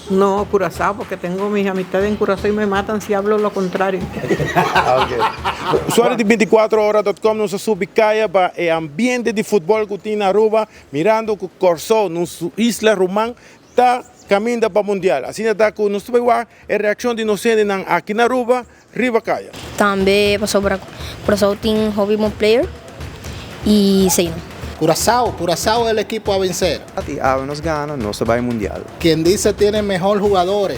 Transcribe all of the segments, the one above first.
No, Curazao, porque tengo mis amistades en Curazao y me matan si hablo lo contrario. O usuário de 24horas.com nos ubicaia para o ambiente de futebol que tem na Aruba, mirando que o Corsol, na Isla Román, está caminhando para o Mundial. Assim está com nós a reação de nós aqui na Aruba, Riva Caia. Também passou para Curaçao tem hobby player e sei não. Curazao es el equipo a vencer. Nos gana, no se va al mundial. Quien dice tiene mejor jugadores.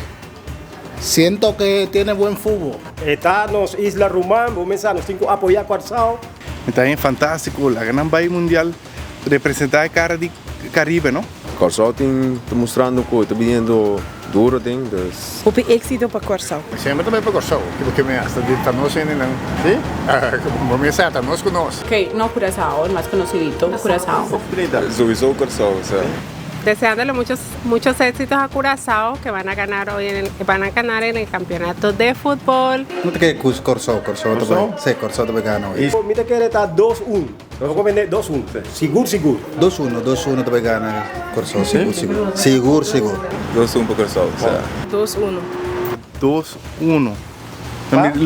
Siento que tiene buen fútbol. Está nos Isla Román, vamos a nos cinco apoiar Curazao. Está bien fantástico, la gran país mundial, representar a cara de Caribe, ¿no? Corsol está mostrando que está vindo duro, Hope éxito para Curazao. Sempre também para Corsol, porque me hasta de Thanos en el, ¿sí? Como me dice, Thanos conoce. Ok, no, Curazao, el más conocidito, Curazao. Sowieso Corsol, o sea. Deseándole muchos éxitos a Curazao que van a ganar en el campeonato de fútbol. ¿No te quedas Corsol sí, Corsol te gana hoy. Mira que está 2-1. Vamos a vender 2-1. Seguro. 2-1 te gana Corsol, seguro. 2-1 para Corsol, o sea. 2-1. 2-1.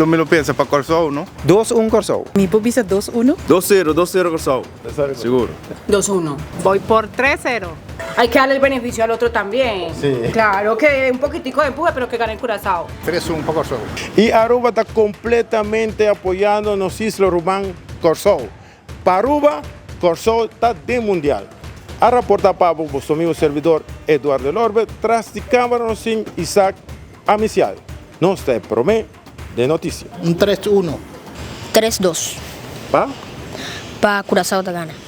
Me lo piensa para Corsol, ¿no? 2-1 Corsol. Mi pupi dice 2-1. 2-0 Corsol. Seguro. 2-1. Voy por 3-0. Hay que darle el beneficio al otro también. Sí. Claro, que un poquitico de empuje, pero que gane el Curazao. 3-1 para Corsol. E Aruba está completamente apoiando nos Isla Román Corsol. Para Aruba, Corsol está de Mundial. A reportar para o vosso amigo servidor Eduardo Lorbe, tras de câmara nos sim Isaac Amicial. Não está promê de notícia. Un 3-1. 3-2. Pa? Para Curaçao te gana.